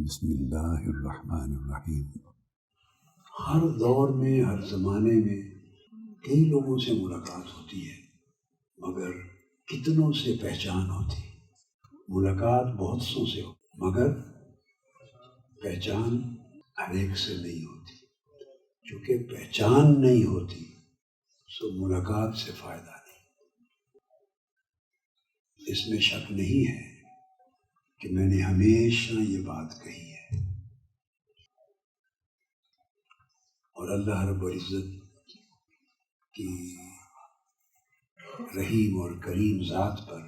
بسم اللہ الرحمن الرحیم۔ ہر دور میں، ہر زمانے میں کئی لوگوں سے ملاقات ہوتی ہے، مگر کتنوں سے پہچان ہوتی ہے۔ ملاقات بہت سو سے ہو، مگر پہچان ہر ایک سے نہیں ہوتی۔ چونکہ پہچان نہیں ہوتی سو ملاقات سے فائدہ نہیں۔ اس میں شک نہیں ہے کہ میں نے ہمیشہ یہ بات کہی ہے، اور اللہ رب العزت کی رحیم اور کریم ذات پر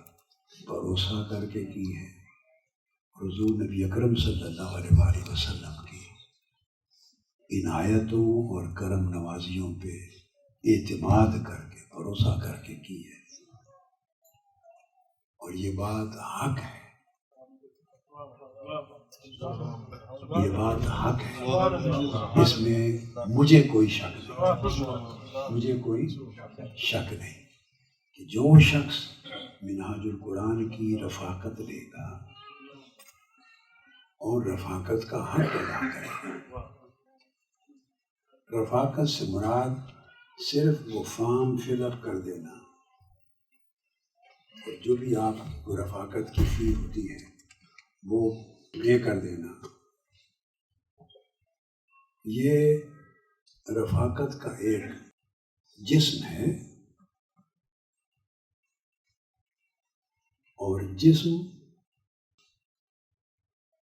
بھروسہ کر کے کی ہے، حضور نبی اکرم صلی اللہ علیہ وآلہ وسلم کی عنایتوں اور کرم نوازیوں پہ اعتماد کر کے، بھروسہ کر کے کی ہے، اور یہ بات حق ہے۔ یہ بات حق ہے، اس میں مجھے کوئی شک نہیں کہ جو شخص منہاج القرآن کی رفاقت لے گا اور رفاقت کا حق ادا کرے گا۔ رفاقت سے مراد صرف وہ فارم فل اپ کر دینا، اور جو بھی آپ کو رفاقت کی فی ہوتی ہے وہ یہ کر دینا، یہ رفاقت کا ایک جسم ہے، اور جسم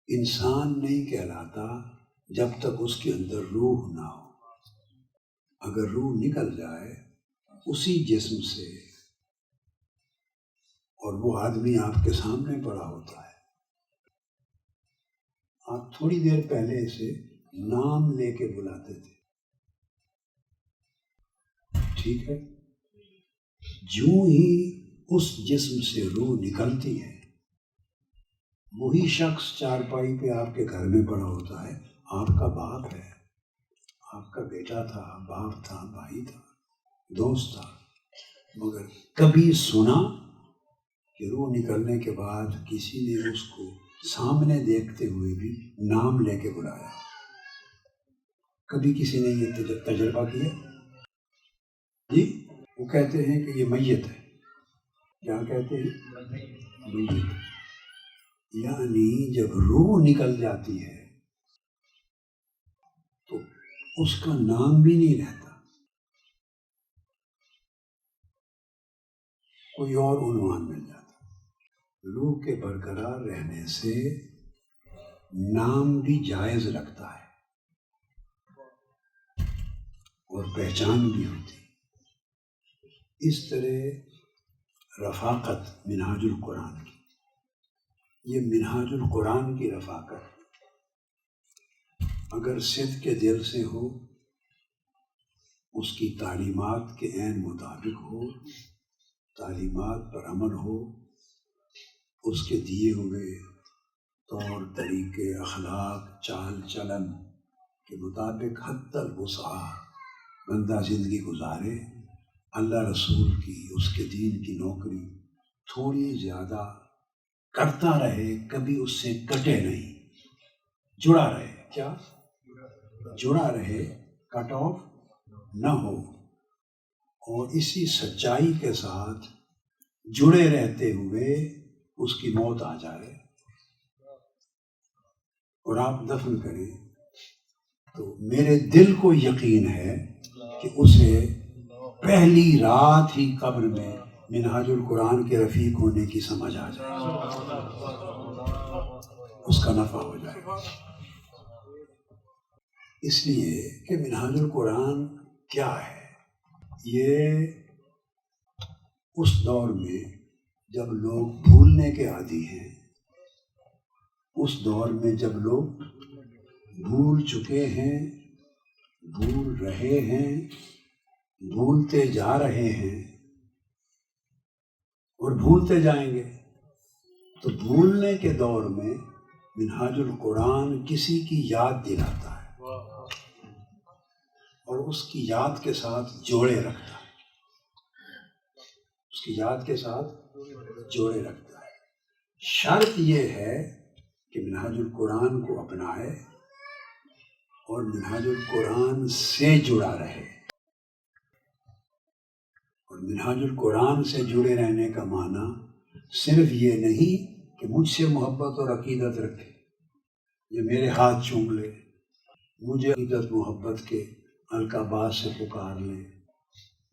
انسان نہیں کہلاتا جب تک اس کے اندر روح نہ ہو۔ اگر روح نکل جائے اسی جسم سے، اور وہ آدمی آپ کے سامنے پڑا ہوتا ہے، آپ تھوڑی دیر پہلے اسے نام لے کے بلاتے تھے، ٹھیک ہے؟ جو ہی اس جسم سے روح نکلتی ہے، وہی شخص چارپائی پہ آپ کے گھر میں پڑا ہوتا ہے، آپ کا باپ ہے، آپ کا بیٹا تھا، باپ تھا، بھائی تھا، دوست تھا، مگر کبھی سنا کہ روح نکلنے کے بعد کسی نے اس کو سامنے دیکھتے ہوئے بھی نام لے کے بلایا؟ کبھی کسی نے یہ تجربہ کیا؟ جی، وہ کہتے ہیں کہ یہ میت ہے۔ کیا کہتے ہیں؟ میت۔ یعنی جب روح نکل جاتی ہے تو اس کا نام بھی نہیں رہتا، کوئی اور عنوان مل جاتا۔ روح کے برقرار رہنے سے نام بھی جائز لگتا ہے اور پہچان بھی ہوتی۔ اس طرح رفاقت منہاج القرآن کی، یہ منہاج القرآن کی رفاقت اگر صدق کے دل سے ہو، اس کی تعلیمات کے عین مطابق ہو، تعلیمات پر عمل ہو، اس کے دیے ہوئے طور طریقے، اخلاق، چال چلن کے مطابق حتی الوسع بندہ زندگی گزارے، اللہ رسول کی، اس کے دین کی نوکری تھوڑی زیادہ کرتا رہے، کبھی اس سے کٹے نہیں، جڑا رہے۔ کیا؟ جڑا رہے، کٹ آف نہ ہو، اور اسی سچائی کے ساتھ جڑے رہتے ہوئے اس کی موت آ جائے اور آپ دفن کریں، تو میرے دل کو یقین ہے کہ اسے پہلی رات ہی قبر میں منہاج القرآن کے رفیق ہونے کی سمجھ آ جائے، اس کا نفع ہو جائے گا۔ اس لیے کہ منہاج القرآن کیا ہے؟ یہ اس دور میں جب لوگ بھولنے کے عادی ہیں، اس دور میں جب لوگ بھول چکے ہیں، بھول رہے ہیں، بھولتے جا رہے ہیں اور بھولتے جائیں گے، تو بھولنے کے دور میں منہاج القرآن کسی کی یاد دلاتا ہے اور اس کی یاد کے ساتھ جوڑے رکھتا ہے، اس کی یاد کے ساتھ جوڑے رکھتا ہے۔ شرط یہ ہے کہ منہاج القرآن کو اپنائے اور منہاج القرآن سے جڑا رہے. اور منہاج القرآن سے جڑے رہنے کا معنی صرف یہ نہیں کہ مجھ سے محبت اور عقیدت رکھے، یہ میرے ہاتھ چوم لے، مجھے عقیدت محبت کے القابات سے پکار لے،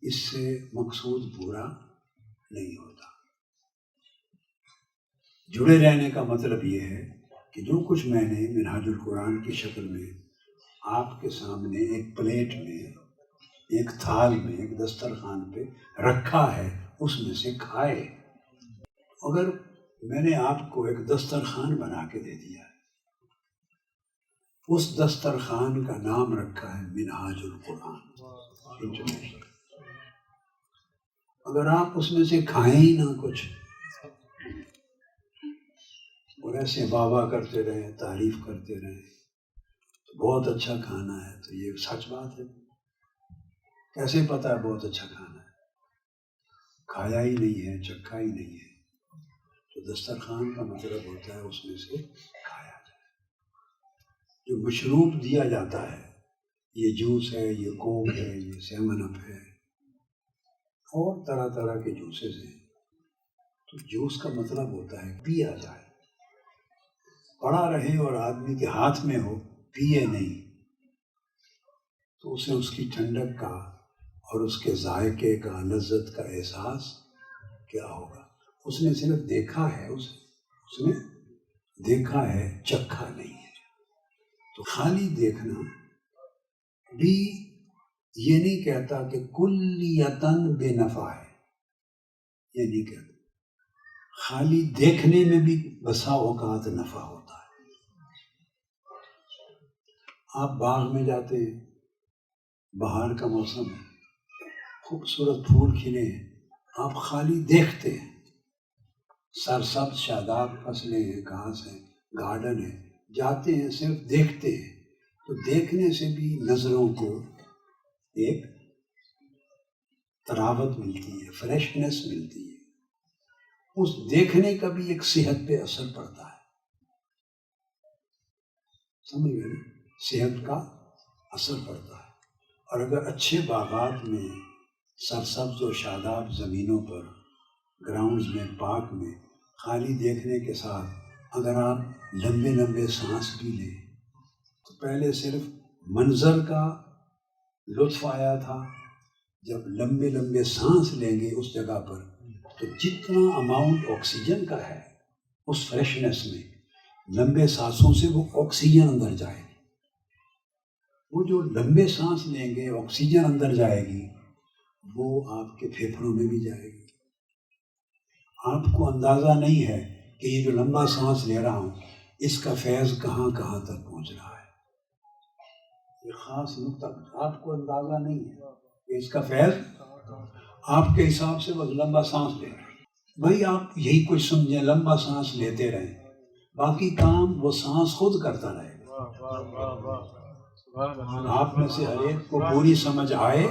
اس سے مقصود پورا نہیں ہوتا. جڑے رہنے کا مطلب یہ ہے کہ جو کچھ میں نے منہاج القرآن کی شکل میں آپ کے سامنے ایک پلیٹ میں، ایک تھال میں، ایک دسترخوان پہ رکھا ہے، اس میں سے کھائے. اگر میں نے آپ کو ایک دسترخوان بنا کے دے دیا ہے، اس دسترخوان کا نام رکھا ہے منہاج القرآن انٹرنیشنل. اگر آپ اس میں سے کھائیں ہی نہ کچھ اور ایسے بابا کرتے رہیں، تعریف کرتے رہیں، تو بہت اچھا کھانا ہے، تو یہ سچ بات ہے. کیسے پتا ہے بہت اچھا کھانا ہے؟ کھایا ہی نہیں ہے، چکھا ہی نہیں ہے. تو دسترخوان کا مطلب ہوتا ہے اس میں سے کھایا جائے. جو مشروب دیا جاتا ہے، یہ جوس ہے، یہ کوک ہے، یہ 7 اپ ہے، اور طرح طرح کے جوسز ہیں. تو جوس کا مطلب ہوتا ہے پیا جائے، پڑا رہے اور آدمی کے ہاتھ میں ہو، پیے نہیں، تو اسے اس کی ٹھنڈک کا اور اس کے ذائقے کا، لذت کا احساس کیا ہوگا؟ اس نے صرف دیکھا ہے، اس نے دیکھا ہے، چکھا نہیں ہے. تو خالی دیکھنا بھی یہ نہیں کہتا کہ کلیتاً بے نفع ہے، یہ نہیں کہتا. خالی دیکھنے میں بھی بسا اوقات نفع ہوتا ہے. آپ باغ میں جاتے ہیں، بہار کا موسم ہے، خوبصورت پھول کھلے ہیں، آپ خالی دیکھتے ہیں، سرسبز شاداب فصلیں ہیں، گھاس ہیں، گارڈن ہے، جاتے ہیں صرف دیکھتے ہیں. تو دیکھنے سے بھی نظروں کو ایک تراوت ملتی ہے، فریشنس ملتی ہے. اس دیکھنے کا بھی ایک صحت پہ اثر پڑتا ہے. سمجھ گئے نا؟ صحت کا اثر پڑتا ہے. اور اگر اچھے باغات میں، سرسبز و شاداب زمینوں پر، گراؤنڈز میں، پارک میں، خالی دیکھنے کے ساتھ اگر آپ لمبے لمبے سانس بھی لیں، تو پہلے صرف منظر کا لطف آیا تھا. جب لمبے لمبے سانس لیں گے اس جگہ پر، تو جتنا اماؤنٹ آکسیجن کا ہے اس فریشنس میں، لمبے سانسوں سے وہ آکسیجن اندر جائے گی. وہ جو لمبے سانس لیں گے، آکسیجن اندر جائے گی، وہ آپ کے پھیپھڑوں میں بھی جائے گی. آپ کو اندازہ نہیں ہے کہ یہ جو لمبا سانس لے رہا ہوں، اس کا فیض کہاں کہاں تک پہنچ رہا ہے. یہ خاص نقطہ آپ کو اندازہ نہیں ہے کہ اس کا فیض آپ کے حساب سے بس لمبا سانس لے رہے ہیں. بھائی آپ یہی کچھ سمجھیں، لمبا سانس لیتے رہیں، باقی کام وہ سانس خود کرتا رہے گا. آپ میں سے ہر ایک کو پوری سمجھ آئے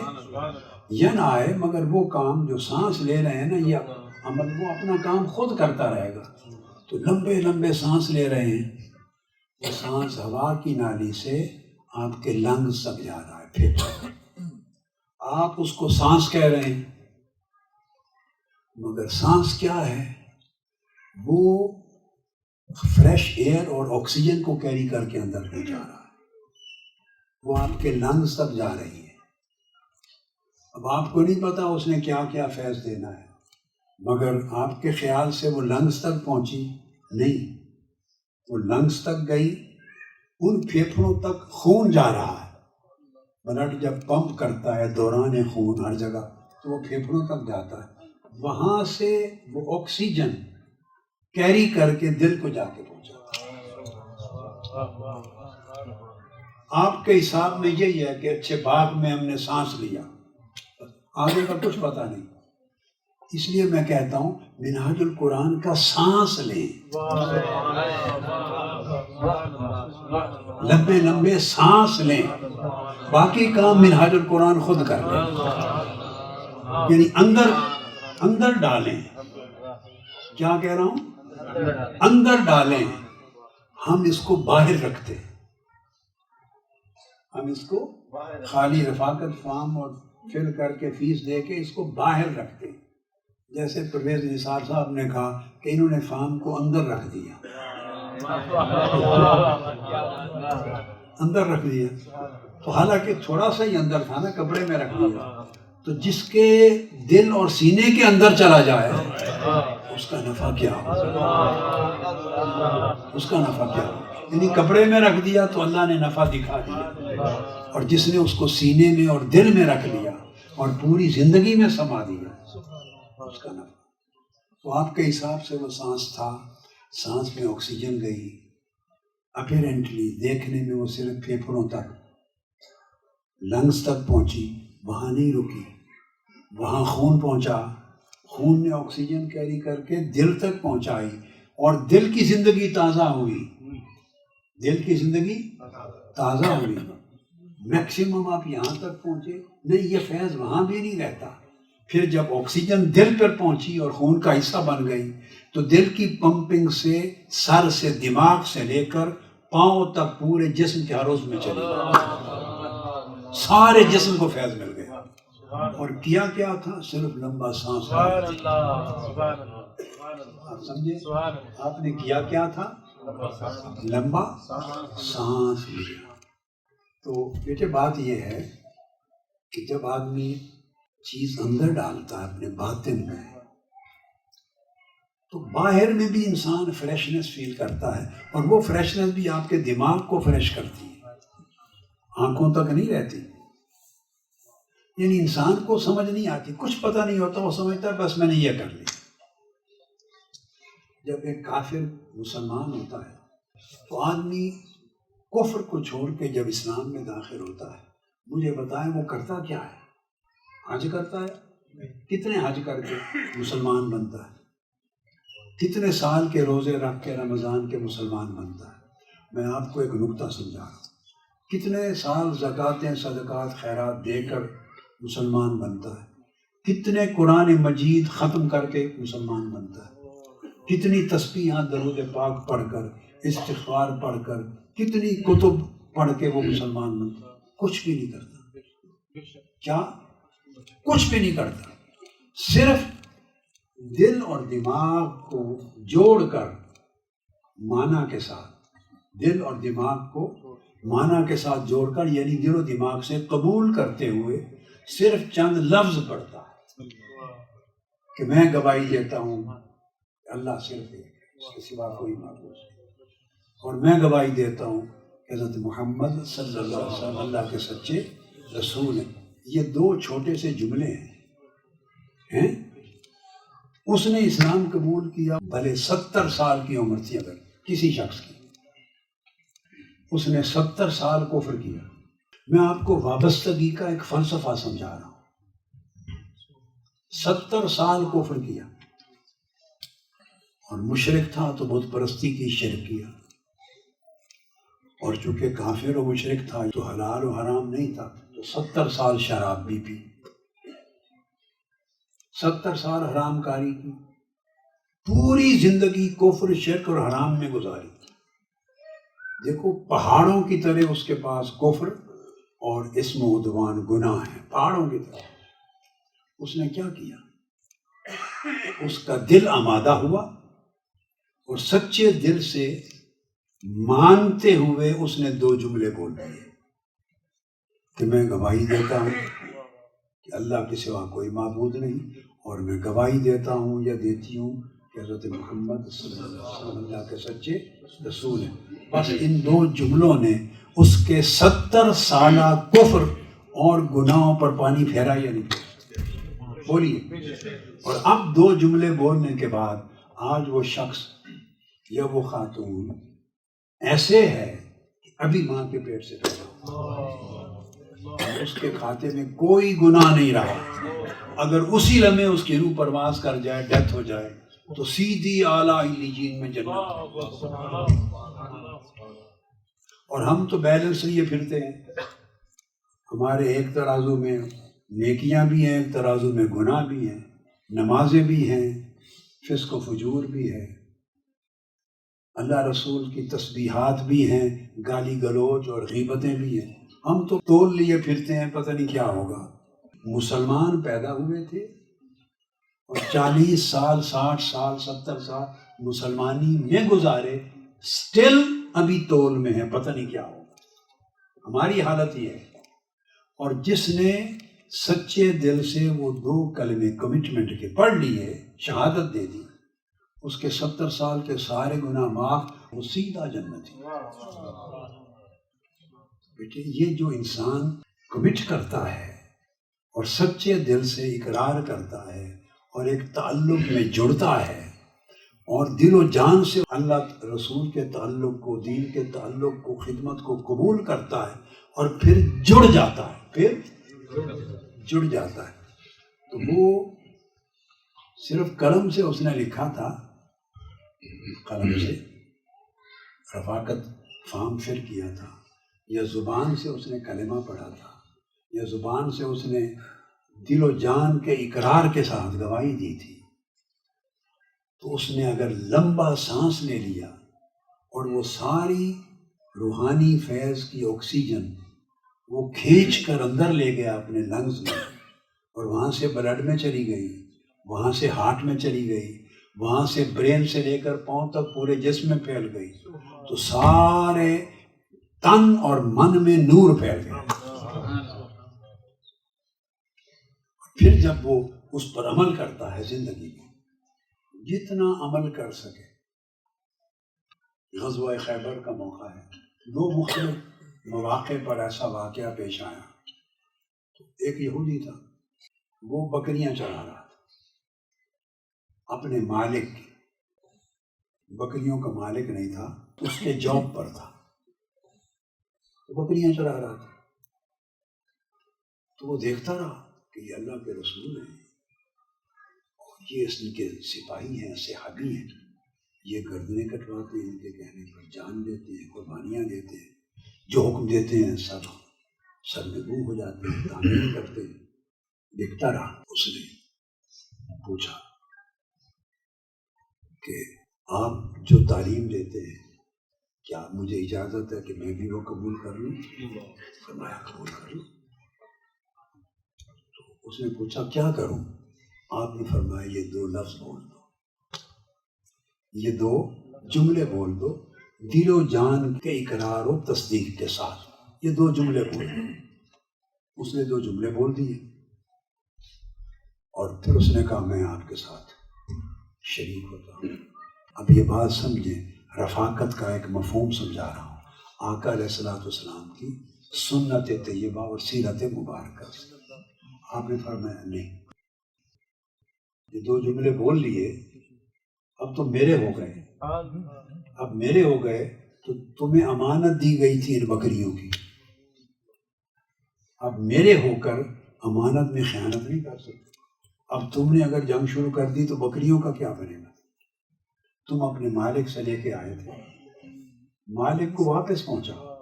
یا نہ آئے، مگر وہ کام جو سانس لے رہے ہیں نا، یہ عمل وہ اپنا کام خود کرتا رہے گا. تو لمبے لمبے سانس لے رہے ہیں، وہ سانس ہوا کی نالی سے آپ کے لنگز تک جا رہا ہے، پھر آپ اس کو سانس کہہ رہے ہیں، مگر سانس کیا ہے؟ وہ فریش ایئر اور آکسیجن کو کیری کر کے اندر لے جا رہا ہے، وہ آپ کے لنگز تک جا رہی ہے. اب آپ کو نہیں پتا اس نے کیا کیا فیض دینا ہے، مگر آپ کے خیال سے وہ لنگز تک پہنچی نہیں. وہ لنگز تک گئی، ان پھیپھڑوں تک خون جا رہا ہے. بلڈ جب پمپ کرتا ہے، دوران خون ہر جگہ، تو وہ پھیپھڑوں تک جاتا ہے. وہاں سے وہ آکسیجن کیری کر کے دل کو جا کے پہنچاتا ہے. آپ کے حساب میں یہی ہے کہ اچھے باغ میں ہم نے سانس لیا، آگے کا کچھ پتا نہیں. اس لیے میں کہتا ہوں منہاج القرآن کا سانس لیں، لمبے لمبے سانس لیں، باقی کام منہاج القرآن خود کر لیں. یعنی اندر ڈالیں. کیا کہہ رہا ہوں؟ اندر ڈالیں. ہم اس کو باہر رکھتے ہیں، ہم اس کو خالی رفاقت فارم اور فل کر کے فیس دے کے اس کو باہر رکھتے ہیں. جیسے پرویز نثار صاحب نے کہا کہ انہوں نے فارم کو اندر رکھ دیا، اندر رکھ دیا، تو حالانکہ تھوڑا سا ہی اندر تھا نا، کپڑے میں رکھ دیا. تو جس کے دل اور سینے کے اندر چلا جائے اس کا نفع کیا ہو، اس کا نفع کیا ہو. یعنی کپڑے میں رکھ دیا تو اللہ نے نفع دکھا دیا، اور جس نے اس کو سینے میں اور دل میں رکھ لیا اور پوری زندگی میں سما دیا اس کا نفع. تو آپ کے حساب سے وہ سانس تھا، سانس میں آکسیجن گئی، اپیرنٹلی دیکھنے میں وہ صرف پھیپھڑوں تک، لنگس تک پہنچی، وہاں نہیں رکی، وہاں خون پہنچا، خون نے آکسیجن کیری کر کے دل تک پہنچائی، اور دل کی زندگی تازہ ہوئی، دل کی زندگی تازہ ہوئی. میکسیمم آپ یہاں تک پہنچے نہیں، یہ فیض وہاں بھی نہیں رہتا. پھر جب آکسیجن دل پر پہنچی اور خون کا حصہ بن گئی تو دل کی پمپنگ سے سر سے دماغ سے لے کر پاؤں تک پورے جسم کے ہر عضو میں چلی گئی، سارے جسم کو فیض مل گیا. اور کیا کیا تھا؟ صرف لمبا سانس. آپ سمجھے آپ نے کیا کیا تھا؟ لمبا سانس لیا. تو بیٹے بات یہ ہے کہ جب آدمی چیز اندر ڈالتا ہے اپنے باطن میں تو باہر میں بھی انسان فریشنس فیل کرتا ہے، اور وہ فریشنس بھی آپ کے دماغ کو فریش کرتی ہے، آنکھوں تک نہیں رہتی. یعنی انسان کو سمجھ نہیں آتی، کچھ پتہ نہیں ہوتا، وہ سمجھتا ہے بس میں نے یہ کر لی. جب ایک کافر مسلمان ہوتا ہے تو آدمی کفر کو چھوڑ کے جب اسلام میں داخل ہوتا ہے، مجھے بتائیں وہ کرتا کیا ہے؟ حج کرتا ہے. کتنے حج کر کے مسلمان بنتا ہے؟ کتنے سال کے روزے رکھ کے رمضان کے مسلمان بنتا ہے؟ میں آپ کو ایک نکتہ سمجھا رہا ہوں. کتنے سال زکوٰۃیں صدقات خیرات دے کر مسلمان بنتا ہے؟ کتنے قرآن مجید ختم کر کے مسلمان بنتا ہے؟ کتنی تسبیحات درود پاک پڑھ کر، استغفار پڑھ کر، کتنی کتب پڑھ کے وہ مسلمان بنتا ہے؟ کچھ بھی نہیں کرتا. کیا؟ کچھ بھی نہیں کرتا. صرف دل اور دماغ کو جوڑ کر معنی کے ساتھ، دل اور دماغ کو معنی کے ساتھ جوڑ کر، یعنی دل و دماغ سے قبول کرتے ہوئے صرف چند لفظ پڑھتا ہے کہ میں گواہی دیتا ہوں کہ اللہ صرف ہے، اس کے سوا کوئی معبود نہیں، اور میں گواہی دیتا ہوں کہ حضرت محمد صلی اللہ علیہ وسلم اللہ کے سچے رسول ہیں. یہ دو چھوٹے سے جملے ہیں. اس نے اسلام قبول کیا، بھلے 70 سال کی عمر تھی اگر کسی شخص کی، اس نے 70 سال کفر کیا. میں آپ کو وابستگی کا ایک فلسفہ سمجھا رہا ہوں. 70 سال کفر کیا، اور مشرک تھا تو بت پرستی کی شرک کیا، اور چونکہ کافر و مشرک تھا تو حلال و حرام نہیں تھا، تو 70 سال شراب بھی پی، 70 سال حرام کاری کی، پوری زندگی کفر شرک اور حرام میں گزاری. دیکھو پہاڑوں کی طرح اس کے پاس کفر اور اسم و عدوان گناہ ہے، پہاڑوں کی طرح. اس نے کیا کیا؟ اس کا دل آمادہ ہوا اور سچے دل سے مانتے ہوئے اس نے 2 جملے بول دیے کہ میں گواہی دیتا ہوں کہ اللہ کے سوا کوئی معبود نہیں، اور میں گواہی دیتا ہوں یا دیتی ہوں کہ حضرت محمد صلی اللہ علیہ وسلم اللہ کے سچے رسول ہیں. بس ان 2 جملوں نے اس کے 70 سالہ کفر اور گناہوں پر پانی پھیرا یا نہیں؟ بولیے. اور اب 2 جملے بولنے کے بعد آج وہ شخص یا وہ خاتون ایسے ہے کہ ابھی ماں کے پیٹ سے پیدا ہوا، اس کے کھاتے میں کوئی گناہ نہیں رہا. اگر اسی لمحے اس کی روح پرواز کر جائے، ڈیتھ ہو جائے، تو سیدھی اعلیٰ علیین میں جنت. اور ہم تو بیلنس لیے پھرتے ہیں. ہمارے ایک ترازو میں نیکیاں بھی ہیں، ایک ترازو میں گناہ بھی ہیں، نمازیں بھی ہیں، فسق و فجور بھی ہے. اللہ رسول کی تسبیحات بھی ہیں، گالی گلوچ اور غیبتیں بھی ہیں، ہم تو تول لیے پھرتے ہیں، پتہ نہیں کیا ہوگا۔ مسلمان پیدا ہوئے تھے اور 40 سال 60 سال 70 سال مسلمانی میں گزارے، سٹل ابھی تول میں ہے، پتہ نہیں کیا ہوگا۔ ہماری حالت یہ ہے۔ اور جس نے سچے دل سے وہ 2 کلمے کمٹمنٹ کے پڑھ لیے، شہادت دے دی، اس کے 70 سال کے سارے گناہ معاف، وہ سیدھا جنت ہے۔ بیٹے یہ جو انسان کمٹ کرتا ہے اور سچے دل سے اقرار کرتا ہے اور ایک تعلق میں جڑتا ہے اور دل و جان سے اللہ رسول کے تعلق کو، دین کے تعلق کو، خدمت کو قبول کرتا ہے اور پھر جڑ جاتا ہے، تو وہ صرف قلم سے اس نے لکھا تھا، قلم سے رفاقت فارم فل کیا تھا، یا زبان سے اس نے کلمہ پڑھا تھا، یا زبان سے اس نے دل و جان کے اقرار کے ساتھ گواہی دی تھی، تو اس نے اگر لمبا سانس لے لیا اور وہ ساری روحانی فیض کی آکسیجن وہ کھینچ کر اندر لے گیا اپنے لنگز میں، اور وہاں سے بلڈ میں چلی گئی، وہاں سے ہارٹ میں چلی گئی، وہاں سے برین سے لے کر پاؤں تک پورے جسم میں پھیل گئی، تو سارے تن اور من میں نور پھیل گیا۔ پھر جب وہ اس پر عمل کرتا ہے زندگی میں، جتنا عمل کر سکے۔ غزوہ خیبر کا موقع ہے، 2 مختلف مواقع پر ایسا واقعہ پیش آیا۔ ایک یہودی تھا، وہ بکریاں چرا رہا تھا اپنے مالک کی، بکریوں کا مالک نہیں تھا، اس کے جاب پر تھا، تو بکریاں چرا رہا تھا۔ تو وہ دیکھتا رہا کہ یہ اللہ کے رسول ہیں، اور یہ اس کے سپاہی ہیں، صحابی ہیں، یہ گردنیں کٹواتے ہیں، ان کے کہنے پر جان دیتے ہیں، قربانیاں دیتے ہیں، جو حکم دیتے ہیں سب سر میں گم ہو جاتے ہیں، تعمیر کرتے ہیں۔ دیکھتا رہا، اس نے پوچھا کہ آپ جو تعلیم دیتے ہیں کیا مجھے اجازت ہے کہ میں بھی وہ قبول کر لوں؟ فرمایا قبول کر لوں۔ تو اس نے پوچھا کیا کروں؟ آپ نے فرمایا یہ 2 لفظ بول دو، یہ 2 جملے بول دو، دل و جان کے اقرار و تصدیق کے ساتھ، یہ 2 جملے بول دو۔ اس نے 2 جملے بول دیے، اور پھر اس نے کہا میں آپ کے ساتھ شریک ہوتا ہوں۔ اب یہ بات سمجھیں، رفاقت کا ایک مفہوم سمجھا رہا ہوں، آقا علیہ الصلوۃ والسلام کی سنت طیبہ اور سیرت مبارکہ سے۔ آپ نے فرمایا نہیں، یہ 2 جملے بول لیے، اب تو میرے ہو گئے، اب میرے ہو گئے تو تمہیں امانت دی گئی تھی ان بکریوں کی، اب میرے ہو کر امانت میں خیانت نہیں کر سکتے۔ اب تم نے اگر جنگ شروع کر دی تو بکریوں کا کیا بنے گا؟ تم اپنے مالک سے لے کے آئے تھے، مالک کو واپس پہنچاؤ،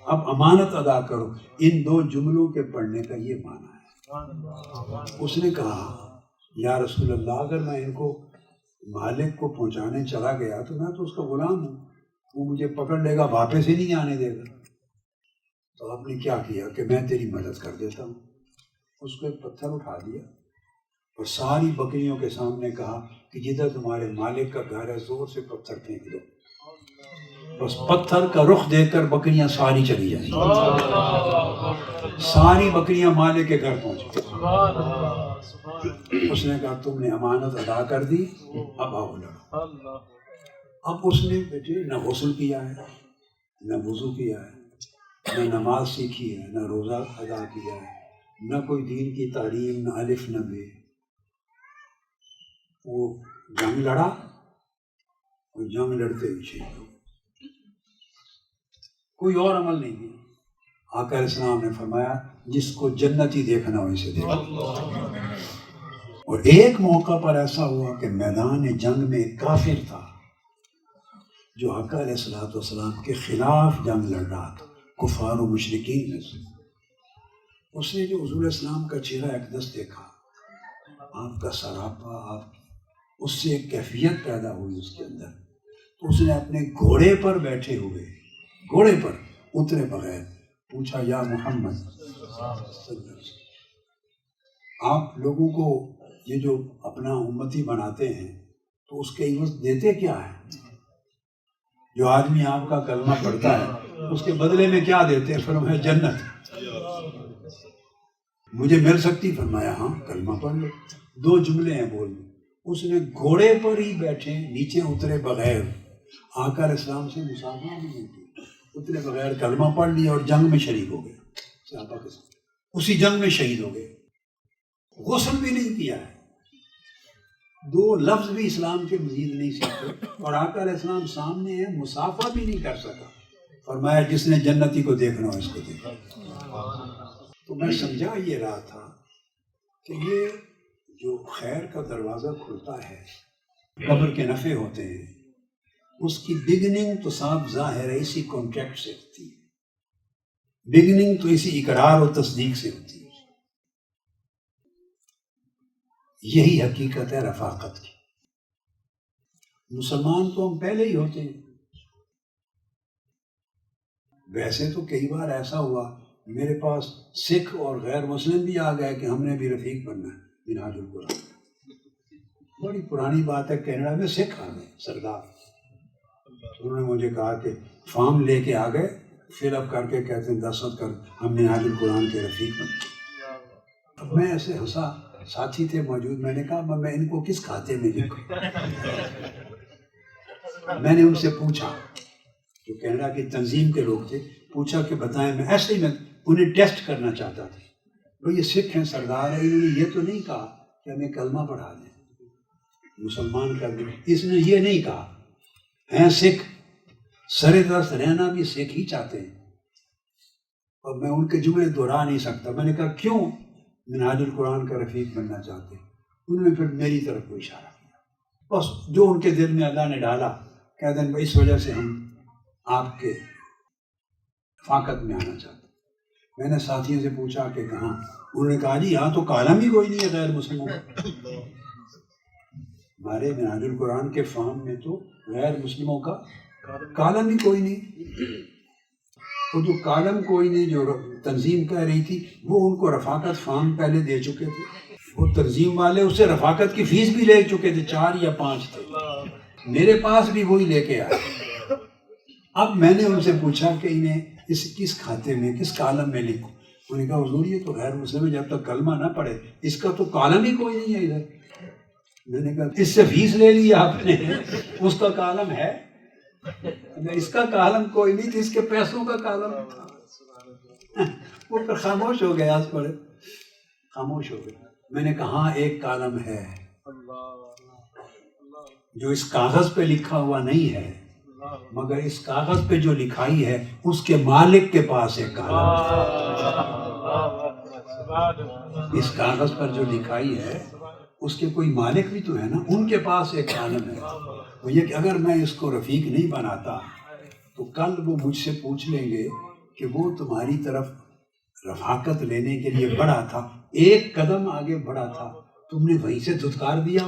اب امانت ادا کرو۔ ان 2 جملوں کے پڑھنے کا یہ معنی ہے۔ اس نے کہا یا رسول اللہ، اگر میں ان کو مالک کو پہنچانے چلا گیا تو میں تو اس کا غلام ہوں، وہ مجھے پکڑ لے گا، واپس ہی نہیں جانے دے گا۔ تو آپ نے کیا کیا کہ میں تیری مدد کر دیتا ہوں۔ اس کو ایک پتھر اٹھا دیا اور ساری بکریوں کے سامنے کہا کہ جدھر تمہارے مالک کا گھر ہے زور سے پتھر پھینک دو۔ بس پتھر کا رخ دیکھ کر بکریاں ساری چلی جائیں، ساری بکریاں مالک کے گھر پہنچ گئی۔ اس نے کہا تم نے امانت ادا کر دی، اب آؤ لڑو۔ اب اس نے بیٹے نہ غسل کیا ہے، نہ وضو کیا ہے، نہ نماز سیکھی ہے، نہ روزہ ادا کیا ہے، نہ کوئی دین کی تعلیم، نہ الف نہ بے۔ وہ جنگ لڑا اور جنگ لڑتے ہی شہید ہو، کوئی اور عمل نہیں کیا۔ آقا علیہ السلام نے فرمایا جس کو جنتی دیکھنا ہو اسے دیکھو۔ اور ایک موقع پر ایسا ہوا کہ میدان جنگ میں ایک کافر تھا جو آقا علیہ الصلوۃ والسلام کے خلاف جنگ لڑ رہا تھا، کفار و مشرکین میں سے۔ اس نے جو حضور اسلام کا چہرہ اقدس دیکھا، آپ کا سراپا، آپ اس سے ایک کیفیت پیدا ہوئی اس کے اندر اس نے اپنے گھوڑے پر بیٹھے ہوئے، گھوڑے پر اترے بغیر پوچھا یا محمد آپ لوگوں کو یہ جو اپنا امتی بناتے ہیں تو اس کے عوض دیتے کیا ہے؟ جو آدمی آپ کا کلمہ پڑھتا ہے اس کے بدلے میں کیا دیتے؟ فرمایا جنت مجھے مل سکتی؟ فرمایا ہاں کلمہ پڑھ لو۔ 2 جملے ہیں بول دی۔ اس نے گھوڑے پر ہی بیٹھے نیچے اترے بغیر آقا علیہ السلام سے مصافحہ بھی نہیں کی، اترے بغیر کلمہ پڑھ لیا اور جنگ میں شریک ہو گئے، صحابہ کے ساتھ اسی جنگ میں شہید ہو گئے۔ غسل بھی نہیں کیا ہے، 2 لفظ بھی اسلام کے مزید نہیں سیکھے، اور آقا علیہ السلام سامنے ہے، مصافحہ بھی نہیں کر سکا۔ فرمایا جس نے جنتی کو دیکھنا ہو اس کو دیکھنا۔ تو میں سمجھا یہ رہا تھا کہ یہ جو خیر کا دروازہ کھلتا ہے، قبر کے نفع ہوتے ہیں، اس کی بگننگ تو صاف ظاہر ہے اسی کانٹریکٹ سے ہوتی ہے، بگننگ تو اسی اقرار و تصدیق سے ہوتی ہے۔ یہی حقیقت ہے رفاقت کی۔ مسلمان تو ہم پہلے ہی ہوتے ہیں۔ ویسے تو کئی بار ایسا ہوا میرے پاس سکھ اور غیر مسلم بھی آ گئے کہ ہم نے بھی رفیق بننا ہے منہاج القرآن۔ بڑی پرانی بات ہے، کینیڈا میں سکھ آ گئے سردار، انہوں نے مجھے کہا کہ فارم لے کے آ گئے، فل اپ کر کے کہتے ہیں دستخط کر ہم منہاج القرآن کے رفیق بنے۔ میں ایسے ہنسا، ساتھی تھے موجود، میں نے کہا میں ان کو کس کھاتے میں لکھوں؟ میں نے ان سے پوچھا، جو کینیڈا کی تنظیم کے لوگ تھے، پوچھا کہ بتائیں، میں ایسے ہی میں انہیں ٹیسٹ کرنا چاہتا تھا، تو یہ سکھ ہیں سردار ہیں، انہوں نے یہ تو نہیں کہا کہ ہمیں کلمہ پڑھا دیں مسلمان کر دیں، اس نے یہ نہیں کہا، ہیں سکھ، سر دست رہنا بھی سکھ ہی چاہتے ہیں، اور میں ان کے جملے دہرا نہیں سکتا۔ میں نے کہا کیوں منہاج القرآن کا رفیق بننا چاہتے ہیں؟ انہوں نے پھر میری طرف کو اشارہ کیا، بس جو ان کے دل میں اللہ نے ڈالا، کہتے ہیں اس وجہ سے ہم آپ کے رفاقت میں آنا چاہتے ہیں۔ میں نے ساتھیوں سے پوچھا کہ کہاں؟ انہوں نے کہا جی یہاں تو کالم ہی کوئی نہیں ہے غیر مسلموں کا، ہمارے منہاج القرآن کے فارم میں تو غیر مسلموں کا کالم ہی کوئی نہیں۔ تو جو کالم کوئی نہیں جو تنظیم کہہ رہی تھی، وہ ان کو رفاقت فارم پہلے دے چکے تھے، وہ تنظیم والے اس سے رفاقت کی فیس بھی لے چکے تھے، 4 یا 5 تھے، میرے پاس بھی وہی لے کے آئے۔ اب میں نے ان سے پوچھا کہ انہیں کس کھاتے میں، کس کالم میں لکھوں؟ انہوں نے کہا حضور یہ تو غیر مسلم ہے، جب تک کلمہ نہ پڑھے اس کا تو کالم ہی کوئی نہیں ہے ادھر۔ میں نے کہا اس سے فیس لے لی آپ نے، اس کا کالم ہے؟ اس کا کالم کوئی نہیں تھا، اس کے پیسوں کا کالم تھا۔ وہ پھر خاموش ہو گئے، آج پڑے خاموش ہو گئے۔ میں نے کہا ہاں ایک کالم ہے جو اس کاغذ پہ لکھا ہوا نہیں ہے، مگر اس کاغذ پہ جو لکھائی ہے اس کے مالک کے پاس ایک کالم ہے۔ اس کاغذ پر جو لکھائی ہے اس کے کوئی مالک بھی تو ہے نا، ان کے پاس ایک کالم ہے۔ وہ یہ کہ اگر میں اس کو رفیق نہیں بناتا تو کل وہ مجھ سے پوچھ لیں گے کہ وہ تمہاری طرف رفاقت لینے کے لیے بڑھا تھا، ایک قدم آگے بڑھا تھا، تم نے وہیں سے دھتکار دیا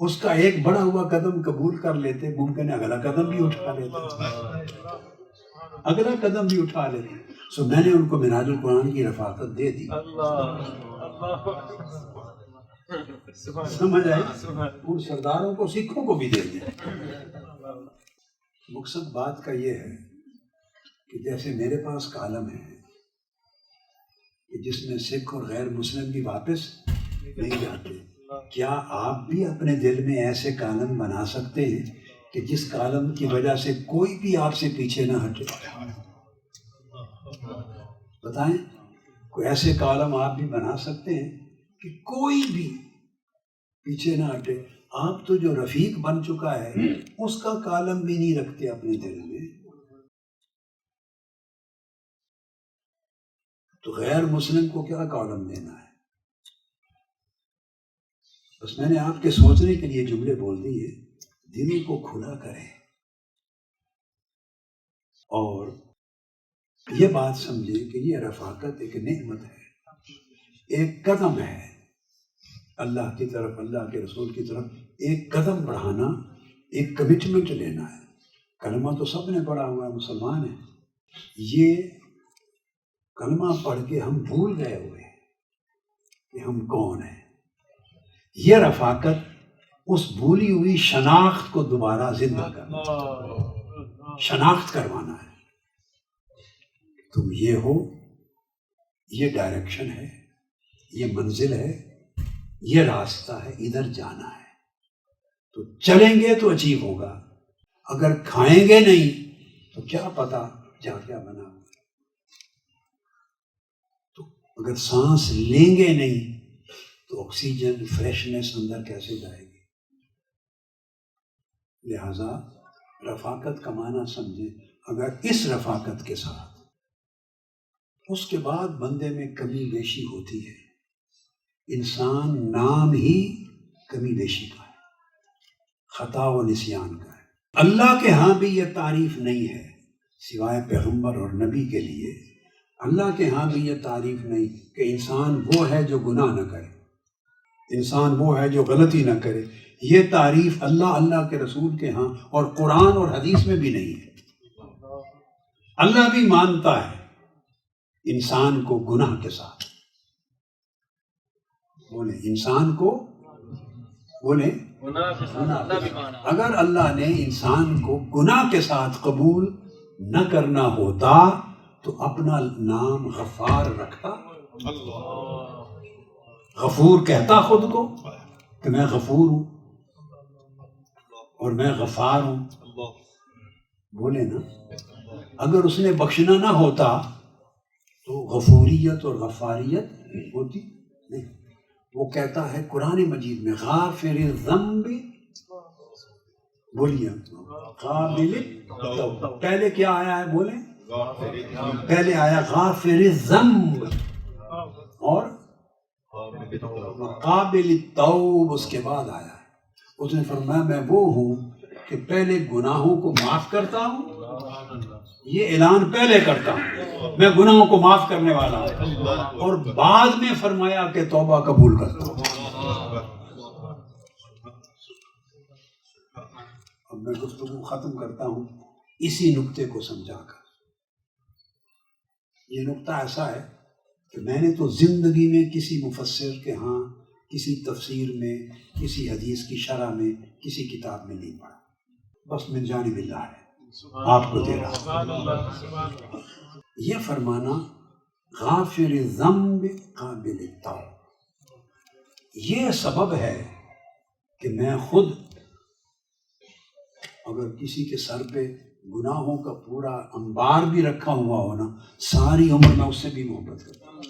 اس کا ایک بڑا ہوا قدم قبول کر لیتے، ممکن ہے اگلا قدم بھی اٹھا لیتے۔ سو میں نے ان کو منہاج القرآن کی رفاقت دے دی، سمجھ آئی؟ ان سرداروں کو، سکھوں کو بھی دے دی۔ مقصد بات کا یہ ہے کہ جیسے میرے پاس کالم ہے کہ جس میں سکھ اور غیر مسلم بھی واپس نہیں جاتے، کیا آپ بھی اپنے دل میں ایسے کالم بنا سکتے ہیں کہ جس کالم کی وجہ سے کوئی بھی آپ سے پیچھے نہ ہٹے؟ بتائیں، کوئی ایسے کالم آپ بھی بنا سکتے ہیں کہ کوئی بھی پیچھے نہ ہٹے؟ آپ تو جو رفیق بن چکا ہے اس کا کالم بھی نہیں رکھتے اپنے دل میں، تو غیر مسلم کو کیا کالم دینا ہے؟ بس میں نے آپ کے سوچنے کے لیے جملے بول دیے، دل کو کھلا کریں اور یہ بات سمجھیں کہ یہ رفاقت ایک نعمت ہے، ایک قدم ہے اللہ کی طرف، اللہ کے رسول کی طرف ایک قدم بڑھانا، ایک کمٹمنٹ لینا ہے. کلمہ تو سب نے پڑھا ہوا ہے، مسلمان ہیں. یہ کلمہ پڑھ کے ہم بھول گئے ہوئے ہیں کہ ہم کون ہیں. یہ رفاقت اس بھولی ہوئی شناخت کو دوبارہ زندہ کرنا، شناخت کروانا ہے. تم یہ ہو، یہ ڈائریکشن ہے، یہ منزل ہے، یہ راستہ ہے، ادھر جانا ہے. تو چلیں گے تو عجیب ہوگا، اگر کھائیں گے نہیں تو کیا پتا جا کیا بنا. تو اگر سانس لیں گے نہیں تو آکسیجن فریشنس اندر کیسے جائے گی. لہذا رفاقت کا معنی سمجھیں. اگر اس رفاقت کے ساتھ اس کے بعد بندے میں کمی بیشی ہوتی ہے، انسان نام ہی کمی بیشی کا ہے، خطا و نسیان کا ہے. اللہ کے ہاں بھی یہ تعریف نہیں ہے سوائے پیغمبر اور نبی کے لیے. اللہ کے ہاں بھی یہ تعریف نہیں کہ انسان وہ ہے جو گناہ نہ کرے، انسان وہ ہے جو غلطی نہ کرے. یہ تعریف اللہ کے رسول کے ہاں اور قرآن اور حدیث میں بھی نہیں ہے. اللہ بھی مانتا ہے انسان کو گناہ کے ساتھ. بولے انسان کو، بولے اگر اللہ نے انسان کو گناہ کے ساتھ قبول نہ کرنا ہوتا تو اپنا نام غفار رکھتا. غفور کہتا خود کو کہ میں غفور ہوں اور میں غفار ہوں. بولے نا، اگر اس نے بخشنا نہ ہوتا تو غفوریت اور غفاریت ہوتی نہیں. وہ کہتا ہے قرآن مجید میں غافر الذنب، بولیے قابل التوب. پہلے کیا آیا ہے بولیں؟ پہلے آیا غافر الذنب اور قابل التوب اس کے بعد آیا ہے. اس نے فرمایا میں وہ ہوں کہ پہلے گناہوں کو معاف کرتا ہوں، یہ اعلان پہلے کرتا ہوں میں گناہوں کو معاف کرنے والا ہوں، اور بعد میں فرمایا کہ توبہ قبول کرتا ہوں. اب میں گفتگو ختم کرتا ہوں اسی نقطے کو سمجھا کر. یہ نقطہ ایسا ہے کہ میں نے تو زندگی میں کسی مفسر کے ہاں، کسی تفسیر میں، کسی حدیث کی شرح میں، کسی کتاب میں نہیں پڑھا. بس من جانب اللہ ہے، آپ کو دے رہا. یہ فرمانا غافر الذنب قابل التوب، یہ سبب ہے کہ میں خود اگر کسی کے سر پہ گناہوں کا پورا انبار بھی رکھا ہوا ہو نا، ساری عمر میں اس سے بھی محبت کرتا ہوں.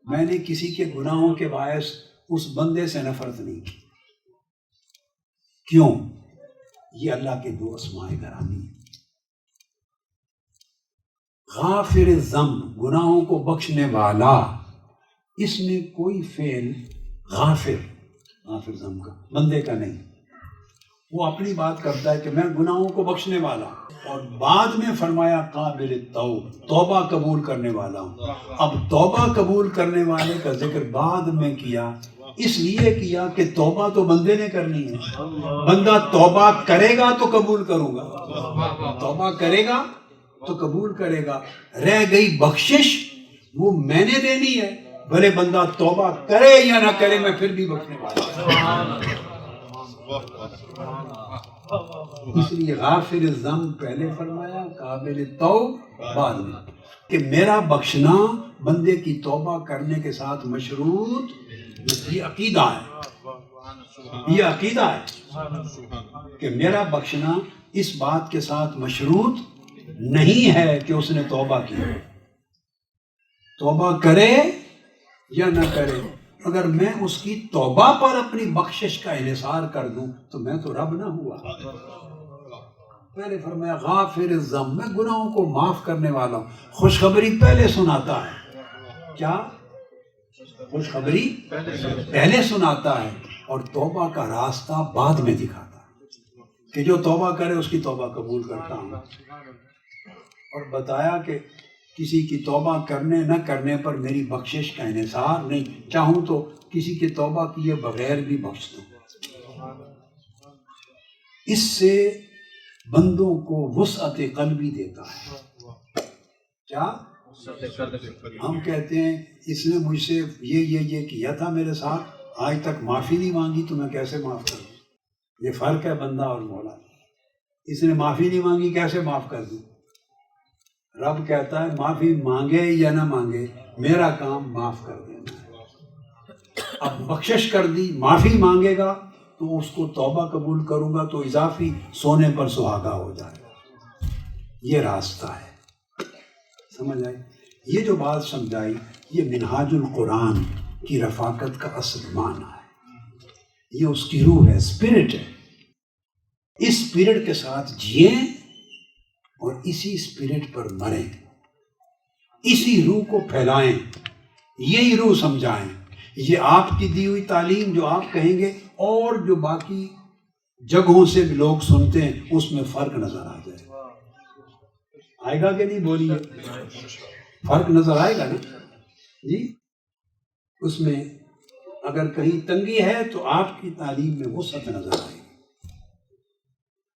میں نے کسی کے گناہوں کے باعث اس بندے سے نفرت نہیں کی. کیوں؟ یہ اللہ کے دو اسماء گرامی ہیں. غافر الذنب گناہوں کو بخشنے والا، اس میں کوئی فعل غافر ذنب کا بندے کا نہیں. وہ اپنی بات کرتا ہے کہ میں گناہوں کو بخشنے والا، اور بعد میں فرمایا قابل التوب، توبہ قبول کرنے والا ہوں. اب توبہ قبول کرنے والے کا ذکر بعد میں کیا، اس لیے کیا کہ توبہ تو بندے نے کرنی ہے. بندہ توبہ کرے گا تو قبول کروں گا، توبہ کرے گا تو قبول کرے گا. رہ گئی بخشش وہ میں نے دینی ہے، بھلے بندہ توبہ کرے یا نہ کرے میں پھر بھی بخشنے والا ہوں. اس لیے غافر الذنب پہلے فرمایا، قابل التوب بعد میں، کہ میرا بخشنا بندے کی توبہ کرنے کے ساتھ مشروط. یہ عقیدہ ہے، یہ عقیدہ ہے کہ میرا بخشنا اس بات کے ساتھ مشروط نہیں ہے کہ اس نے توبہ کی، توبہ کرے یا نہ کرے. اگر میں اس کی توبہ پر اپنی بخشش کا انحصار کر دوں تو میں تو رب نہ ہوا. پہلے فرمایا غافر الذنب، میں گناہوں کو معاف کرنے والا ہوں. خوشخبری پہلے سناتا ہے. کیا خوشخبری پہلے سناتا ہے اور توبہ کا راستہ بعد میں دکھاتا ہے کہ جو توبہ کرے اس کی توبہ قبول کرتا ہوں. اور بتایا کہ کسی کی توبہ کرنے نہ کرنے پر میری بخشش کا انحصار نہیں، چاہوں تو کسی کی توبہ کیے بغیر بھی بخش دوں. اس سے بندوں کو وسعت قلبی دیتا ہے. کیا ہم کہتے ہیں اس نے مجھ سے یہ کیا تھا میرے ساتھ، آج تک معافی نہیں مانگی تو میں کیسے معاف کروں؟ یہ فرق ہے بندہ اور مولا. اس نے معافی نہیں مانگی، کیسے معاف کر دوں؟ رب کہتا ہے معافی مانگے یا نہ مانگے میرا کام معاف کر دینا ہے. اب بخشش کر دی، معافی مانگے گا تو اس کو توبہ قبول کروں گا تو اضافی سونے پر سہاگا ہو جائے گا. یہ راستہ ہے. سمجھ آئی؟ یہ جو بات سمجھائی یہ منہاج القرآن کی رفاقت کا اصل معنی ہے. یہ اس کی روح ہے، اسپرٹ ہے. اس اسپرٹ کے ساتھ جئیں اور اسی اسپرٹ پر مریں، اسی روح کو پھیلائیں، یہی روح سمجھائیں. یہ آپ کی دی ہوئی تعلیم جو آپ کہیں گے اور جو باقی جگہوں سے بھی لوگ سنتے ہیں اس میں فرق نظر آ جائے. آئے گا کہ نہیں؟ بولیے. فرق نظر آئے گا نا جی. اس میں اگر کہیں تنگی ہے تو آپ کی تعلیم میں وسعت نظر آئے گی.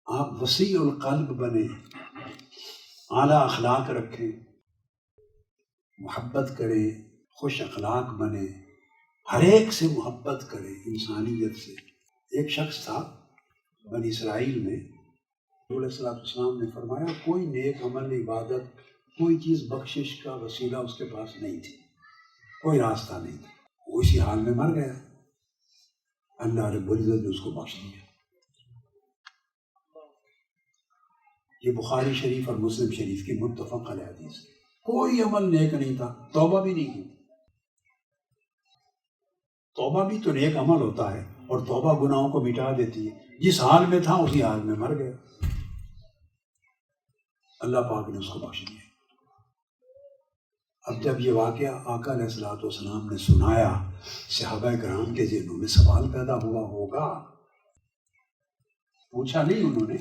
آپ وسیع القلب بنیں، اعلیٰ اخلاق رکھیں، محبت کریں، خوش اخلاق بنیں، ہر ایک سے محبت کریں، انسانیت سے. ایک شخص تھا بنی اسرائیل میں، رسول صلی اللہ علیہ وسلم نے فرمایا کوئی نیک عمل، عبادت، کوئی چیز بخشش کا وسیلہ اس کے پاس نہیں تھی، کوئی راستہ نہیں تھا. وہ اسی حال میں مر گیا. اللہ رب العزت نے اس کو بخش دیا. یہ بخاری شریف اور مسلم شریف کی متفق علیہ حدیث. کوئی عمل نیک نہیں تھا، توبہ بھی نہیں کی. توبہ بھی تو نیک عمل ہوتا ہے اور توبہ گناہوں کو مٹا دیتی ہے. جس حال میں تھا اسی حال میں مر گیا. اللہ پاک نے اس کو بخش دیا. اب جب یہ واقعہ آقا علیہ الصلوۃ والسلام نے سنایا، صحابہ کرام کے ذہنوں میں سوال پیدا ہوا ہوگا. پوچھا نہیں انہوں نے،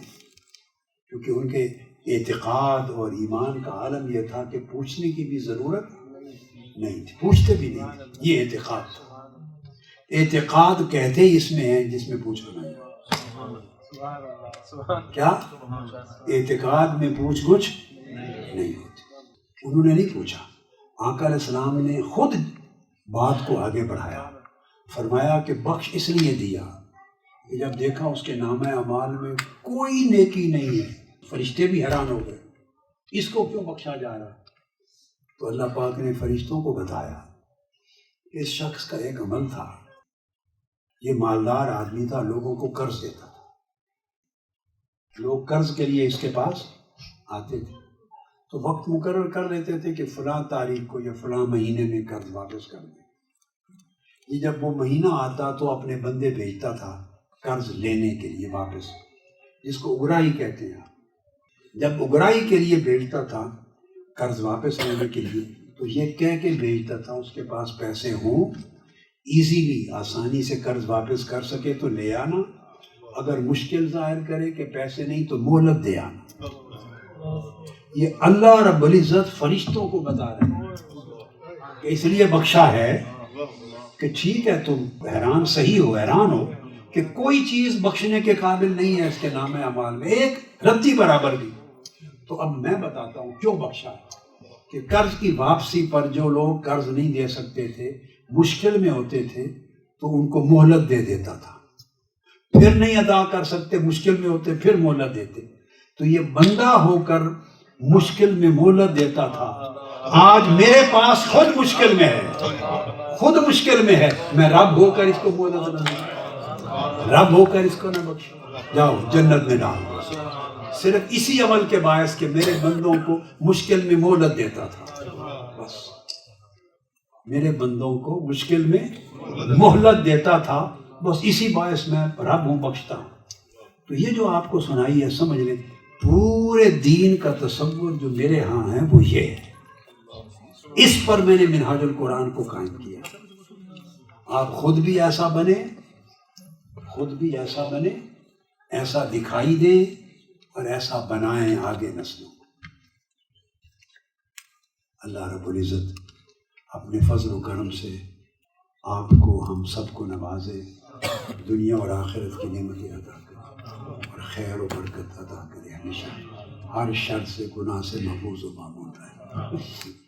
کیونکہ ان کے اعتقاد اور ایمان کا عالم یہ تھا کہ پوچھنے کی بھی ضرورت نہیں تھی، پوچھتے بھی نہیں تھے. یہ اعتقاد تھا. اعتقاد کہتے ہی اس میں ہے جس میں پوچھنا نہیں. کیا اعتقاد میں پوچھ گچھ نہیں ہوتی. انہوں نے نہیں پوچھا. آقا علیہ السلام نے خود بات کو آگے بڑھایا، فرمایا کہ بخش اس لیے دیا کہ جب دیکھا اس کے نامہ اعمال میں کوئی نیکی نہیں ہے. فرشتے بھی حیران ہو گئے، اس کو کیوں بخشا جا رہا؟ تو اللہ پاک نے فرشتوں کو بتایا کہ اس شخص کا ایک عمل تھا، یہ مالدار آدمی تھا، لوگوں کو قرض دیتا تھا. لوگ قرض کے لیے اس کے پاس آتے تھے تو وقت مقرر کر لیتے تھے کہ فلاں تاریخ کو یا فلاں مہینے میں قرض واپس کر دیں. یہ جب وہ مہینہ آتا تو اپنے بندے بھیجتا تھا قرض لینے کے لیے واپس، جس کو اگرائی کہتے ہیں. جب اگرائی کے لیے بھیجتا تھا قرض واپس لینے کے لیے تو یہ کہہ کے بھیجتا تھا اس کے پاس پیسے ہوں، ایزیلی آسانی سے قرض واپس کر سکے تو لے آنا، اگر مشکل ظاہر کرے کہ پیسے نہیں تو مہلت دے آنا. یہ اللہ رب العزت فرشتوں کو بتا رہے ہیں کہ اس لیے بخشا ہے کہ ٹھیک ہے تم حیران ہو کہ کوئی چیز بخشنے کے قابل نہیں ہے اس کے نام اعمال میں ایک رتی برابر بھی. تو اب میں بتاتا ہوں کیوں بخشا ہے. کہ قرض کی واپسی پر جو لوگ قرض نہیں دے سکتے تھے، مشکل میں ہوتے تھے تو ان کو مہلت دے دیتا تھا. پھر نہیں ادا کر سکتے، مشکل میں ہوتے پھر مہلت دیتے. تو یہ بندہ ہو کر مشکل میں مہلت دیتا تھا. آج میرے پاس خود مشکل میں ہے، میں رب ہو کر اس کو مہلت نہ دوں، رب ہو کر اس کو نہ بخشوں. جاؤ جنت میں ڈال دو. صرف اسی عمل کے باعث کہ میرے بندوں کو مشکل میں مہلت دیتا تھا. بس میرے بندوں کو مشکل میں مہلت دیتا تھا، بس اسی باعث میں رب ہوں، بخشتا ہوں. تو یہ جو آپ کو سنائی ہے سمجھ لیں، پورے دین کا تصور جو میرے ہاں ہے وہ یہ ہے. اس پر میں نے منہاج القرآن کو قائم کیا. آپ خود بھی ایسا بنے، ایسا دکھائی دیں اور ایسا بنائیں آگے نسلوں کو. اللہ رب العزت اپنے فضل و کرم سے آپ کو، ہم سب کو نوازے، دنیا اور آخرت کی نعمتیں عطا کرے اور خیر و برکت عطا کرے، ہمیشہ ہر شر سے گناہ سے محفوظ و معمون رہے.